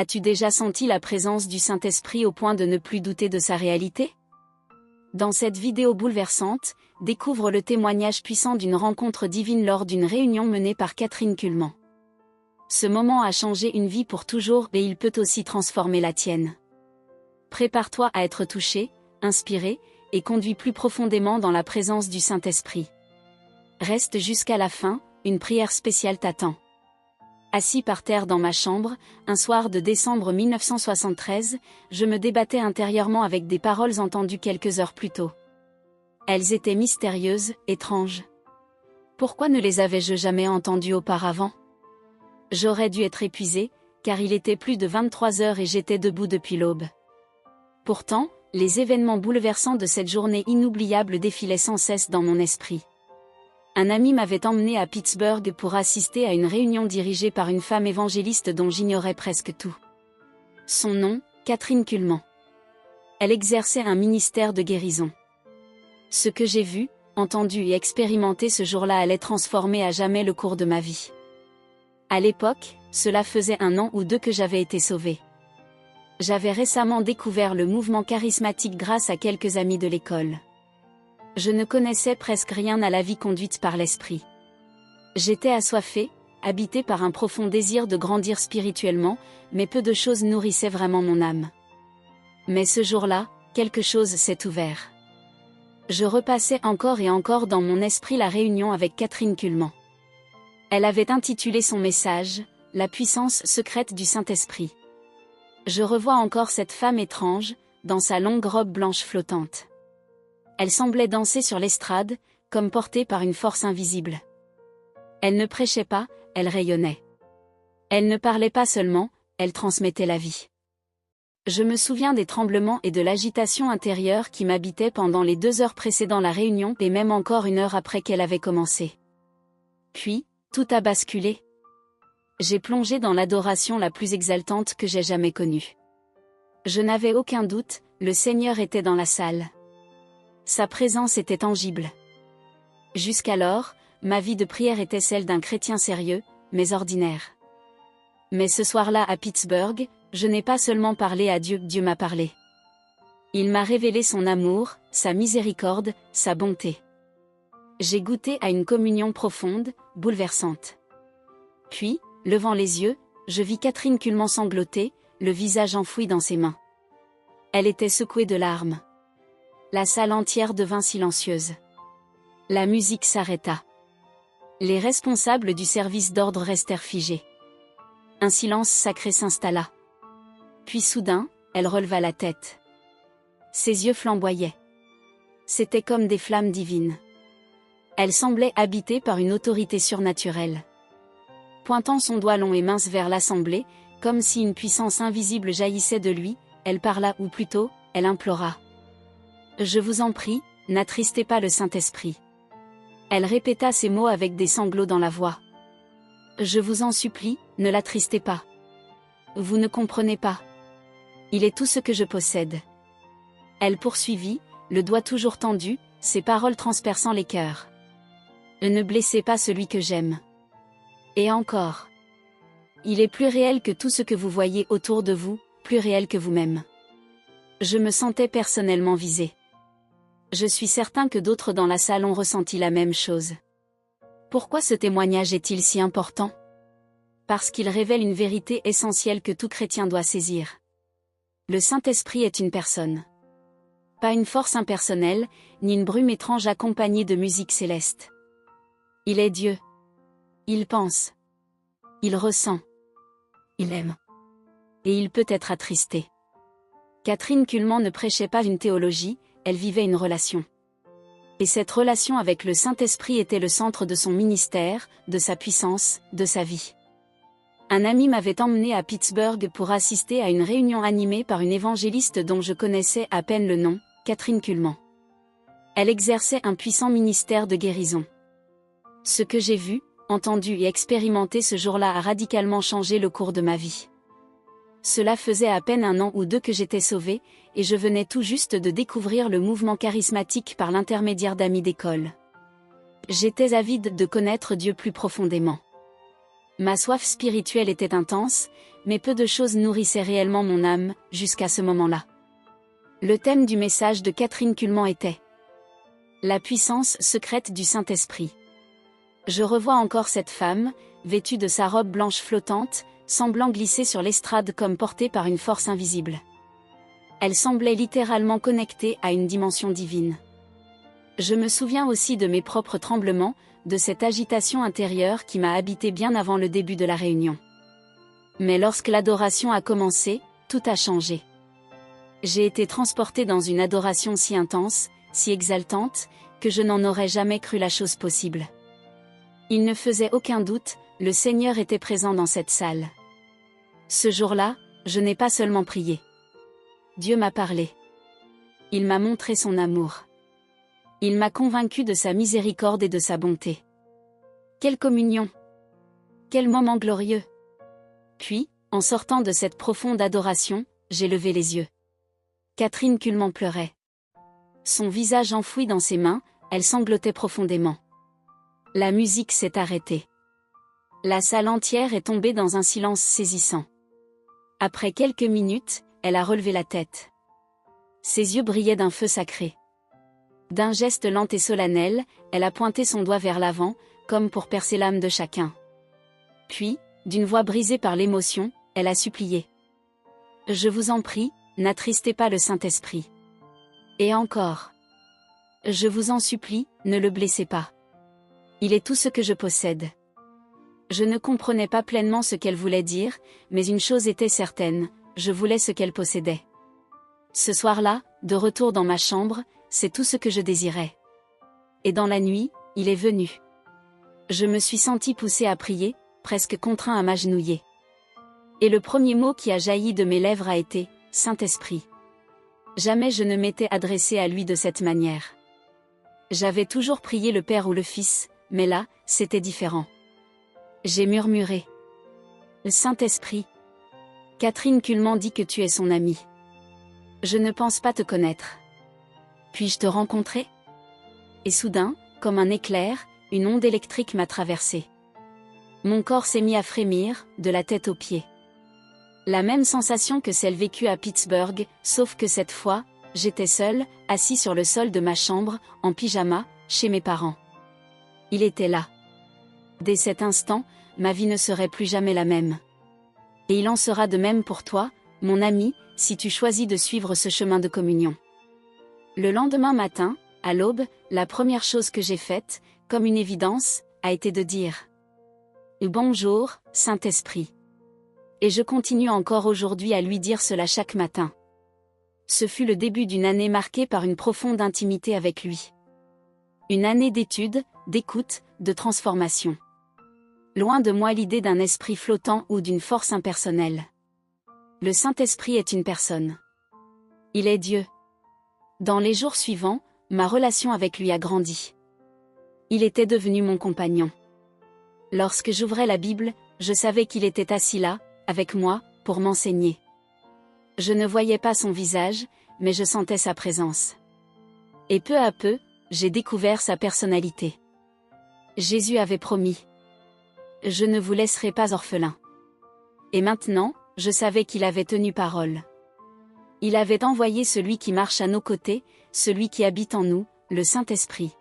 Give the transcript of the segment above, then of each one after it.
As-tu déjà senti la présence du Saint-Esprit au point de ne plus douter de sa réalité? Dans cette vidéo bouleversante, découvre le témoignage puissant d'une rencontre divine lors d'une réunion menée par Catherine Kuhlman. Ce moment a changé une vie pour toujours et il peut aussi transformer la tienne. Prépare-toi à être touché, inspiré, et conduit plus profondément dans la présence du Saint-Esprit. Reste jusqu'à la fin, une prière spéciale t'attend. Assis par terre dans ma chambre, un soir de décembre 1973, je me débattais intérieurement avec des paroles entendues quelques heures plus tôt. Elles étaient mystérieuses, étranges. Pourquoi ne les avais-je jamais entendues auparavant? J'aurais dû être épuisé, car il était plus de 23 heures et j'étais debout depuis l'aube. Pourtant, les événements bouleversants de cette journée inoubliable défilaient sans cesse dans mon esprit. Un ami m'avait emmené à Pittsburgh pour assister à une réunion dirigée par une femme évangéliste dont j'ignorais presque tout. Son nom, Catherine Kuhlman. Elle exerçait un ministère de guérison. Ce que j'ai vu, entendu et expérimenté ce jour-là allait transformer à jamais le cours de ma vie. À l'époque, cela faisait 1 an ou 2 que j'avais été sauvé. J'avais récemment découvert le mouvement charismatique grâce à quelques amis de l'école. Je ne connaissais presque rien à la vie conduite par l'Esprit. J'étais assoiffé, habité par un profond désir de grandir spirituellement, mais peu de choses nourrissaient vraiment mon âme. Mais ce jour-là, quelque chose s'est ouvert. Je repassais encore et encore dans mon esprit la réunion avec Catherine Kuhlman. Elle avait intitulé son message « La puissance secrète du Saint-Esprit ». Je revois encore cette femme étrange, dans sa longue robe blanche flottante. Elle semblait danser sur l'estrade, comme portée par une force invisible. Elle ne prêchait pas, elle rayonnait. Elle ne parlait pas seulement, elle transmettait la vie. Je me souviens des tremblements et de l'agitation intérieure qui m'habitaient pendant les 2 heures précédant la réunion et même encore 1 heure après qu'elle avait commencé. Puis, tout a basculé. J'ai plongé dans l'adoration la plus exaltante que j'ai jamais connue. Je n'avais aucun doute, le Seigneur était dans la salle. Sa présence était tangible. Jusqu'alors, ma vie de prière était celle d'un chrétien sérieux, mais ordinaire. Mais ce soir-là à Pittsburgh, je n'ai pas seulement parlé à Dieu, Dieu m'a parlé. Il m'a révélé son amour, sa miséricorde, sa bonté. J'ai goûté à une communion profonde, bouleversante. Puis, levant les yeux, je vis Catherine Kuhlman sangloter, le visage enfoui dans ses mains. Elle était secouée de larmes. La salle entière devint silencieuse. La musique s'arrêta. Les responsables du service d'ordre restèrent figés. Un silence sacré s'installa. Puis soudain, elle releva la tête. Ses yeux flamboyaient. C'étaient comme des flammes divines. Elle semblait habitée par une autorité surnaturelle. Pointant son doigt long et mince vers l'assemblée, comme si une puissance invisible jaillissait de lui, elle parla ou plutôt, elle implora. « Je vous en prie, n'attristez pas le Saint-Esprit. » Elle répéta ces mots avec des sanglots dans la voix. « Je vous en supplie, ne l'attristez pas. Vous ne comprenez pas. Il est tout ce que je possède. » Elle poursuivit, le doigt toujours tendu, ses paroles transperçant les cœurs. « Ne blessez pas celui que j'aime. » Et encore. Il est plus réel que tout ce que vous voyez autour de vous, plus réel que vous-même. Je me sentais personnellement visée. Je suis certain que d'autres dans la salle ont ressenti la même chose. Pourquoi ce témoignage est-il si important? Parce qu'il révèle une vérité essentielle que tout chrétien doit saisir. Le Saint-Esprit est une personne. Pas une force impersonnelle, ni une brume étrange accompagnée de musique céleste. Il est Dieu. Il pense. Il ressent. Il aime. Et il peut être attristé. Catherine Kuhlman ne prêchait pas une théologie, elle vivait une relation. Et cette relation avec le Saint-Esprit était le centre de son ministère, de sa puissance, de sa vie. Un ami m'avait emmené à Pittsburgh pour assister à une réunion animée par une évangéliste dont je connaissais à peine le nom, Catherine Kuhlman. Elle exerçait un puissant ministère de guérison. Ce que j'ai vu, entendu et expérimenté ce jour-là a radicalement changé le cours de ma vie. Cela faisait à peine 1 an ou 2 que j'étais sauvé, et je venais tout juste de découvrir le mouvement charismatique par l'intermédiaire d'amis d'école. J'étais avide de connaître Dieu plus profondément. Ma soif spirituelle était intense, mais peu de choses nourrissaient réellement mon âme, jusqu'à ce moment-là. Le thème du message de Catherine Kuhlman était la puissance secrète du Saint-Esprit. Je revois encore cette femme, vêtue de sa robe blanche flottante, semblant glisser sur l'estrade comme portée par une force invisible. Elle semblait littéralement connectée à une dimension divine. Je me souviens aussi de mes propres tremblements, de cette agitation intérieure qui m'a habité bien avant le début de la réunion. Mais lorsque l'adoration a commencé, tout a changé. J'ai été transportée dans une adoration si intense, si exaltante, que je n'en aurais jamais cru la chose possible. Il ne faisait aucun doute, le Seigneur était présent dans cette salle. Ce jour-là, je n'ai pas seulement prié. Dieu m'a parlé. Il m'a montré son amour. Il m'a convaincu de sa miséricorde et de sa bonté. Quelle communion! Quel moment glorieux! Puis, en sortant de cette profonde adoration, j'ai levé les yeux. Catherine Kuhlman pleurait. Son visage enfoui dans ses mains, elle sanglotait profondément. La musique s'est arrêtée. La salle entière est tombée dans un silence saisissant. Après quelques minutes, elle a relevé la tête. Ses yeux brillaient d'un feu sacré. D'un geste lent et solennel, elle a pointé son doigt vers l'avant, comme pour percer l'âme de chacun. Puis, d'une voix brisée par l'émotion, elle a supplié. « Je vous en prie, n'attristez pas le Saint-Esprit. » Et encore. « Je vous en supplie, ne le blessez pas. Il est tout ce que je possède. » Je ne comprenais pas pleinement ce qu'elle voulait dire, mais une chose était certaine, je voulais ce qu'elle possédait. Ce soir-là, de retour dans ma chambre, c'est tout ce que je désirais. Et dans la nuit, il est venu. Je me suis sentie poussée à prier, presque contraint à m'agenouiller. Et le premier mot qui a jailli de mes lèvres a été « Saint-Esprit ». Jamais je ne m'étais adressée à lui de cette manière. J'avais toujours prié le Père ou le Fils, mais là, c'était différent. J'ai murmuré. « Le Saint-Esprit. Catherine Kuhlman dit que tu es son amie. Je ne pense pas te connaître. Puis-je te rencontrer ?» Et soudain, comme un éclair, une onde électrique m'a traversée. Mon corps s'est mis à frémir, de la tête aux pieds. La même sensation que celle vécue à Pittsburgh, sauf que cette fois, j'étais seule, assis sur le sol de ma chambre, en pyjama, chez mes parents. Il était là. Dès cet instant, ma vie ne serait plus jamais la même. Et il en sera de même pour toi, mon ami, si tu choisis de suivre ce chemin de communion. Le lendemain matin, à l'aube, la première chose que j'ai faite, comme une évidence, a été de dire « Bonjour, Saint-Esprit ». Et je continue encore aujourd'hui à lui dire cela chaque matin. Ce fut le début d'une année marquée par une profonde intimité avec lui. Une année d'études, d'écoute, de transformation. Loin de moi l'idée d'un esprit flottant ou d'une force impersonnelle. Le Saint-Esprit est une personne. Il est Dieu. Dans les jours suivants, ma relation avec lui a grandi. Il était devenu mon compagnon. Lorsque j'ouvrais la Bible, je savais qu'il était assis là, avec moi, pour m'enseigner. Je ne voyais pas son visage, mais je sentais sa présence. Et peu à peu, j'ai découvert sa personnalité. Jésus avait promis. Je ne vous laisserai pas orphelin. Et maintenant, je savais qu'il avait tenu parole. Il avait envoyé celui qui marche à nos côtés, celui qui habite en nous, le Saint-Esprit.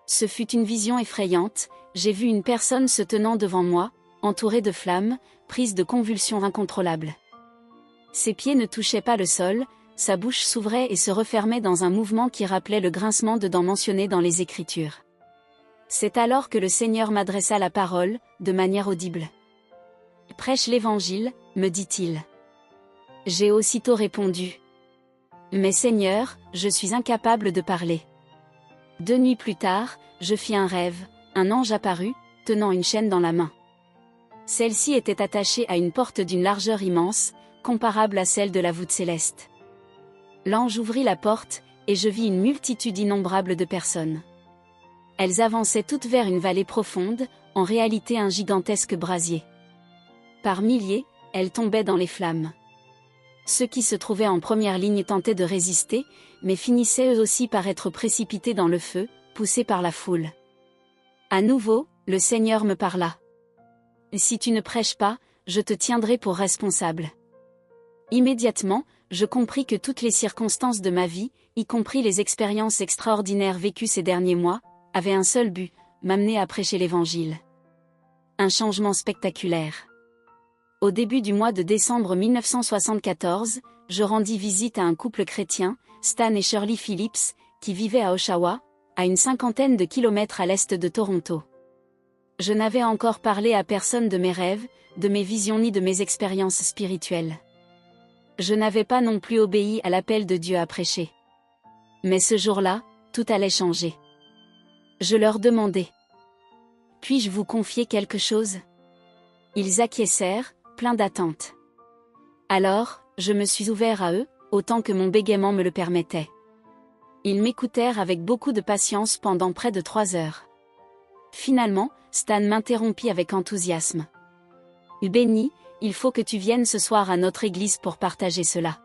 Ce fut une vision effrayante, j'ai vu une personne se tenant devant moi, entourée de flammes, prise de convulsions incontrôlables. Ses pieds ne touchaient pas le sol, sa bouche s'ouvrait et se refermait dans un mouvement qui rappelait le grincement de dents mentionné dans les Écritures. C'est alors que le Seigneur m'adressa la parole, de manière audible. « Prêche l'Évangile », me dit-il. J'ai aussitôt répondu. « Mais Seigneur, je suis incapable de parler. » 2 nuits plus tard, je fis un rêve, un ange apparut, tenant une chaîne dans la main. Celle-ci était attachée à une porte d'une largeur immense, comparable à celle de la voûte céleste. L'ange ouvrit la porte, et je vis une multitude innombrable de personnes. Elles avançaient toutes vers une vallée profonde, en réalité un gigantesque brasier. Par milliers, elles tombaient dans les flammes. Ceux qui se trouvaient en première ligne tentaient de résister, mais finissaient eux aussi par être précipités dans le feu, poussés par la foule. À nouveau, le Seigneur me parla. Si tu ne prêches pas, je te tiendrai pour responsable. Immédiatement, je compris que toutes les circonstances de ma vie, y compris les expériences extraordinaires vécues ces derniers mois, avaient un seul but, m'amener à prêcher l'Évangile. Un changement spectaculaire. Au début du mois de décembre 1974, je rendis visite à un couple chrétien, Stan et Shirley Phillips, qui vivaient à Oshawa, à une 50aine de kilomètres à l'est de Toronto. Je n'avais encore parlé à personne de mes rêves, de mes visions ni de mes expériences spirituelles. Je n'avais pas non plus obéi à l'appel de Dieu à prêcher. Mais ce jour-là, tout allait changer. Je leur demandai. Puis-je vous confier quelque chose? Ils acquiescèrent, pleins d'attente. Alors, je me suis ouvert à eux, autant que mon bégaiement me le permettait. Ils m'écoutèrent avec beaucoup de patience pendant près de 3 heures. Finalement, Stan m'interrompit avec enthousiasme. Benny, il faut que tu viennes ce soir à notre église pour partager cela.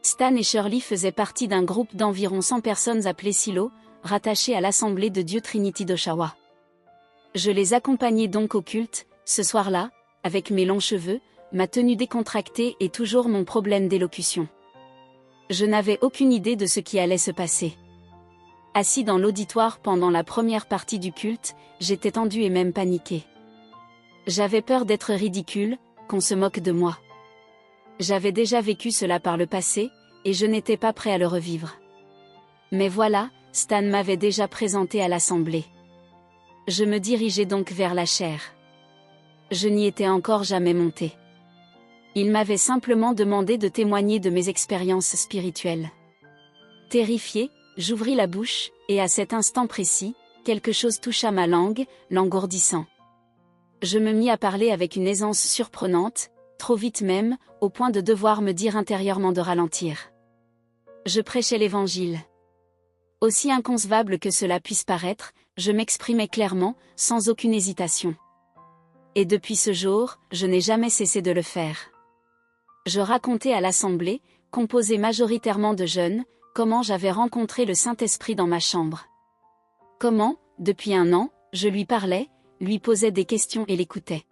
Stan et Shirley faisaient partie d'un groupe d'environ 100 personnes appelé Silo, rattaché à l'Assemblée de Dieu Trinity d'Oshawa. Je les accompagnais donc au culte, ce soir-là, avec mes longs cheveux, ma tenue décontractée et toujours mon problème d'élocution. Je n'avais aucune idée de ce qui allait se passer. Assis dans l'auditoire pendant la première partie du culte, j'étais tendu et même paniqué. J'avais peur d'être ridicule, qu'on se moque de moi. J'avais déjà vécu cela par le passé, et je n'étais pas prêt à le revivre. Mais voilà, Stan m'avait déjà présenté à l'assemblée. Je me dirigeais donc vers la chaire. Je n'y étais encore jamais monté. Il m'avait simplement demandé de témoigner de mes expériences spirituelles. Terrifié, j'ouvris la bouche, et à cet instant précis, quelque chose toucha ma langue, l'engourdissant. Je me mis à parler avec une aisance surprenante, trop vite même, au point de devoir me dire intérieurement de ralentir. Je prêchais l'Évangile. Aussi inconcevable que cela puisse paraître, je m'exprimais clairement, sans aucune hésitation. Et depuis ce jour, je n'ai jamais cessé de le faire. Je racontais à l'assemblée, composée majoritairement de jeunes, comment j'avais rencontré le Saint-Esprit dans ma chambre. Comment, depuis 1 an, je lui parlais, lui posais des questions et l'écoutais.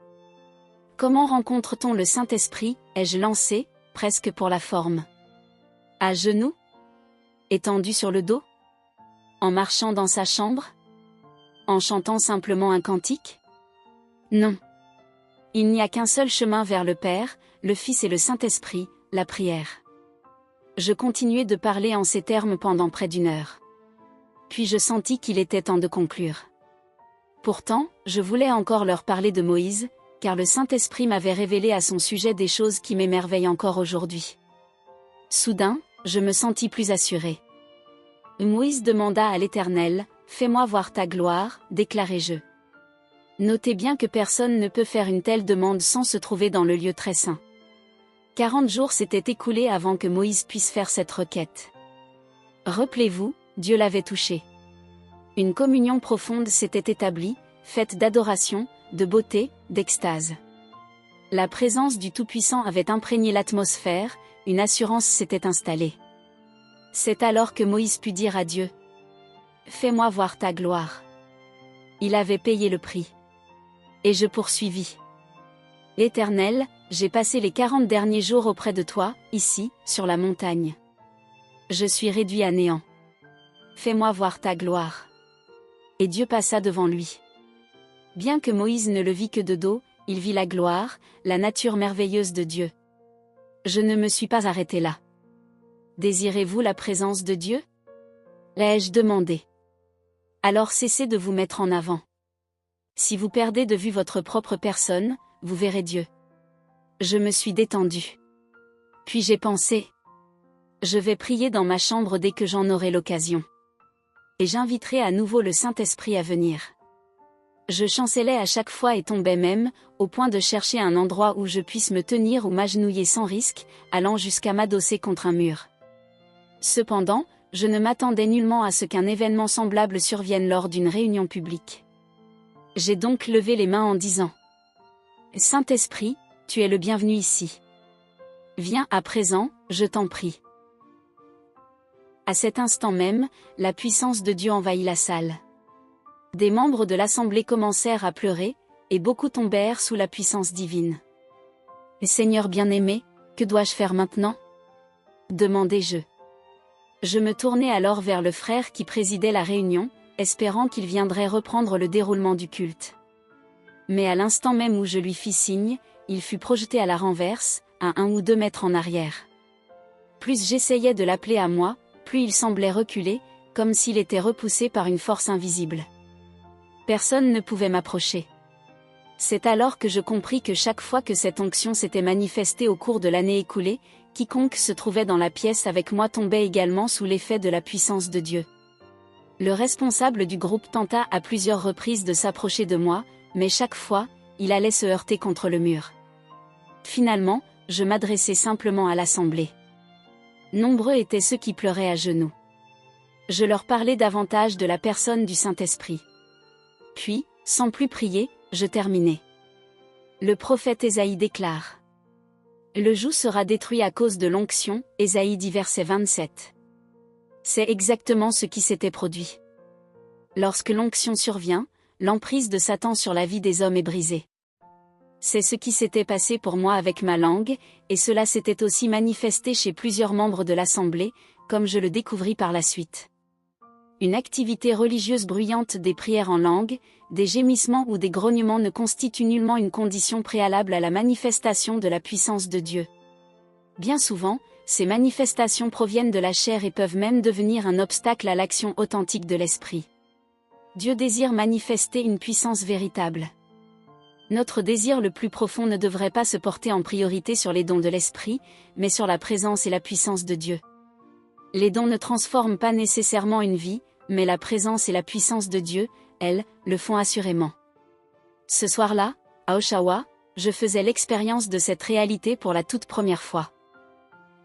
Comment rencontre-t-on le Saint-Esprit, ai-je lancé, presque pour la forme. À genoux? Étendu sur le dos? En marchant dans sa chambre? En chantant simplement un cantique? Non. Il n'y a qu'un seul chemin vers le Père, le Fils et le Saint-Esprit, la prière. Je continuai de parler en ces termes pendant près d'1 heure. Puis je sentis qu'il était temps de conclure. Pourtant, je voulais encore leur parler de Moïse, car le Saint-Esprit m'avait révélé à son sujet des choses qui m'émerveillent encore aujourd'hui. Soudain, je me sentis plus assuré. Moïse demanda à l'Éternel, « Fais-moi voir ta gloire », déclarai-je. Notez bien que personne ne peut faire une telle demande sans se trouver dans le lieu très saint. 40 jours s'étaient écoulés avant que Moïse puisse faire cette requête. Rappelez-vous, Dieu l'avait touché. Une communion profonde s'était établie, faite d'adoration, de beauté, d'extase. La présence du Tout-Puissant avait imprégné l'atmosphère, une assurance s'était installée. C'est alors que Moïse put dire à Dieu, « Fais-moi voir ta gloire ». Il avait payé le prix. Et je poursuivis. « L'Éternel, j'ai passé les 40 derniers jours auprès de toi, ici, sur la montagne. Je suis réduit à néant. Fais-moi voir ta gloire. » Et Dieu passa devant lui. Bien que Moïse ne le vit que de dos, il vit la gloire, la nature merveilleuse de Dieu. Je ne me suis pas arrêté là. Désirez-vous la présence de Dieu? L'ai-je demandé. Alors cessez de vous mettre en avant. Si vous perdez de vue votre propre personne, vous verrez Dieu. Je me suis détendu. Puis j'ai pensé. Je vais prier dans ma chambre dès que j'en aurai l'occasion. Et j'inviterai à nouveau le Saint-Esprit à venir. Je chancelais à chaque fois et tombais même, au point de chercher un endroit où je puisse me tenir ou m'agenouiller sans risque, allant jusqu'à m'adosser contre un mur. Cependant, je ne m'attendais nullement à ce qu'un événement semblable survienne lors d'une réunion publique. J'ai donc levé les mains en disant « Saint-Esprit, tu es le bienvenu ici. Viens à présent, je t'en prie. » À cet instant même, la puissance de Dieu envahit la salle. Des membres de l'assemblée commencèrent à pleurer, et beaucoup tombèrent sous la puissance divine. Seigneur bien-aimé, que dois-je faire maintenant? Demandai-je. Je me tournai alors vers le frère qui présidait la réunion, espérant qu'il viendrait reprendre le déroulement du culte. Mais à l'instant même où je lui fis signe, il fut projeté à la renverse, à 1 ou 2 mètres en arrière. Plus j'essayais de l'appeler à moi, plus il semblait reculer, comme s'il était repoussé par une force invisible. Personne ne pouvait m'approcher. C'est alors que je compris que chaque fois que cette onction s'était manifestée au cours de l'année écoulée, quiconque se trouvait dans la pièce avec moi tombait également sous l'effet de la puissance de Dieu. Le responsable du groupe tenta à plusieurs reprises de s'approcher de moi, mais chaque fois, il allait se heurter contre le mur. Finalement, je m'adressai simplement à l'assemblée. Nombreux étaient ceux qui pleuraient à genoux. Je leur parlais davantage de la personne du Saint-Esprit. Puis, sans plus prier, je terminai. Le prophète Ésaïe déclare: le joug sera détruit à cause de l'onction, Ésaïe 10 verset 27. C'est exactement ce qui s'était produit. Lorsque l'onction survient, l'emprise de Satan sur la vie des hommes est brisée. C'est ce qui s'était passé pour moi avec ma langue, et cela s'était aussi manifesté chez plusieurs membres de l'Assemblée, comme je le découvris par la suite. Une activité religieuse bruyante, des prières en langue, des gémissements ou des grognements ne constituent nullement une condition préalable à la manifestation de la puissance de Dieu. Bien souvent, ces manifestations proviennent de la chair et peuvent même devenir un obstacle à l'action authentique de l'Esprit. Dieu désire manifester une puissance véritable. Notre désir le plus profond ne devrait pas se porter en priorité sur les dons de l'Esprit, mais sur la présence et la puissance de Dieu. Les dons ne transforment pas nécessairement une vie, mais la présence et la puissance de Dieu, elles, le font assurément. Ce soir-là, à Oshawa, je faisais l'expérience de cette réalité pour la toute première fois.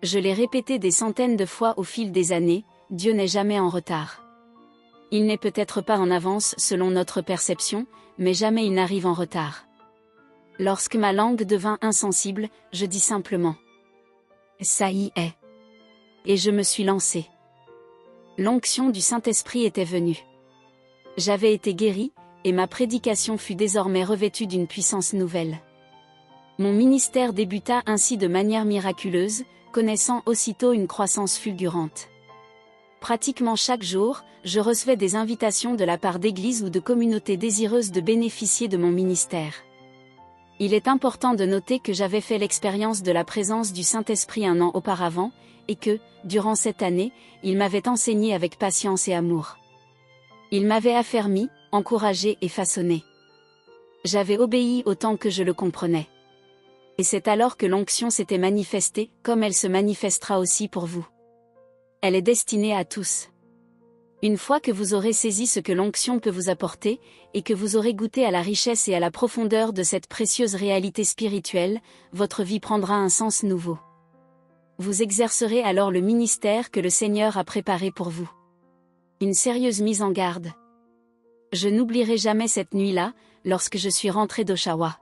Je l'ai répété des centaines de fois au fil des années, Dieu n'est jamais en retard. Il n'est peut-être pas en avance selon notre perception, mais jamais il n'arrive en retard. Lorsque ma langue devint insensible, je dis simplement: ça y est. Et je me suis lancé. L'onction du Saint-Esprit était venue. J'avais été guéri, et ma prédication fut désormais revêtue d'une puissance nouvelle. Mon ministère débuta ainsi de manière miraculeuse, connaissant aussitôt une croissance fulgurante. Pratiquement chaque jour, je recevais des invitations de la part d'églises ou de communautés désireuses de bénéficier de mon ministère. Il est important de noter que j'avais fait l'expérience de la présence du Saint-Esprit 1 an auparavant, et que, durant cette année, il m'avait enseigné avec patience et amour. Il m'avait affermi, encouragé et façonné. J'avais obéi autant que je le comprenais. Et c'est alors que l'onction s'était manifestée, comme elle se manifestera aussi pour vous. Elle est destinée à tous. Une fois que vous aurez saisi ce que l'onction peut vous apporter, et que vous aurez goûté à la richesse et à la profondeur de cette précieuse réalité spirituelle, votre vie prendra un sens nouveau. Vous exercerez alors le ministère que le Seigneur a préparé pour vous. Une sérieuse mise en garde. Je n'oublierai jamais cette nuit-là, lorsque je suis rentré d'Oshawa.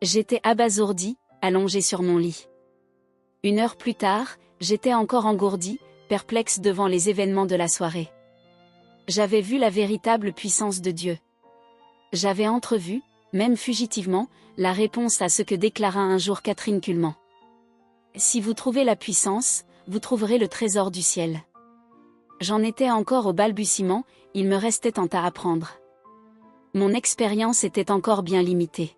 J'étais abasourdi, allongé sur mon lit. 1 heure plus tard, j'étais encore engourdi, perplexe devant les événements de la soirée. J'avais vu la véritable puissance de Dieu. J'avais entrevu, même fugitivement, la réponse à ce que déclara un jour Catherine Kuhlman. Si vous trouvez la puissance, vous trouverez le trésor du ciel. J'en étais encore au balbutiement, il me restait tant à apprendre. Mon expérience était encore bien limitée.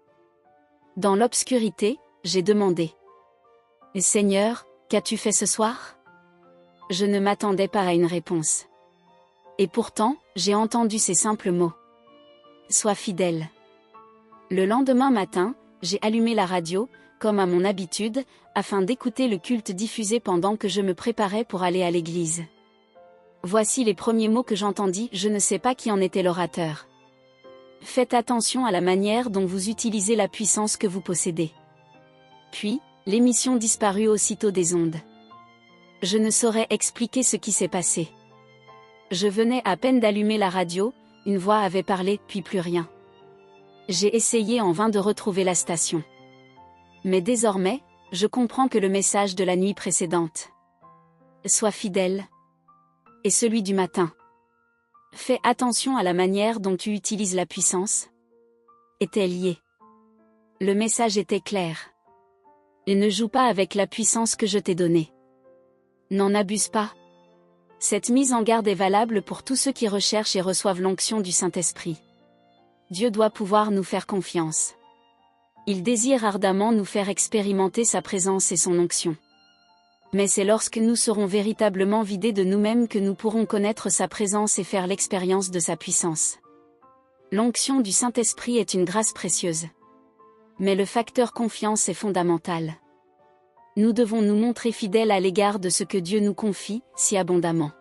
Dans l'obscurité, j'ai demandé: Seigneur, qu'as-tu fait ce soir? Je ne m'attendais pas à une réponse. Et pourtant, j'ai entendu ces simples mots: sois fidèle. Le lendemain matin, j'ai allumé la radio, comme à mon habitude, afin d'écouter le culte diffusé pendant que je me préparais pour aller à l'église. Voici les premiers mots que j'entendis, je ne sais pas qui en était l'orateur. Faites attention à la manière dont vous utilisez la puissance que vous possédez. Puis, l'émission disparut aussitôt des ondes. Je ne saurais expliquer ce qui s'est passé. Je venais à peine d'allumer la radio, une voix avait parlé, puis plus rien. J'ai essayé en vain de retrouver la station. Mais désormais, je comprends que le message de la nuit précédente, sois fidèle, et celui du matin, fais attention à la manière dont tu utilises la puissance. étaient liés. Le message était clair. Et ne joue pas avec la puissance que je t'ai donnée. N'en abuse pas. Cette mise en garde est valable pour tous ceux qui recherchent et reçoivent l'onction du Saint-Esprit. Dieu doit pouvoir nous faire confiance. Il désire ardemment nous faire expérimenter sa présence et son onction. Mais c'est lorsque nous serons véritablement vidés de nous-mêmes que nous pourrons connaître sa présence et faire l'expérience de sa puissance. L'onction du Saint-Esprit est une grâce précieuse. Mais le facteur confiance est fondamental. Nous devons nous montrer fidèles à l'égard de ce que Dieu nous confie, si abondamment.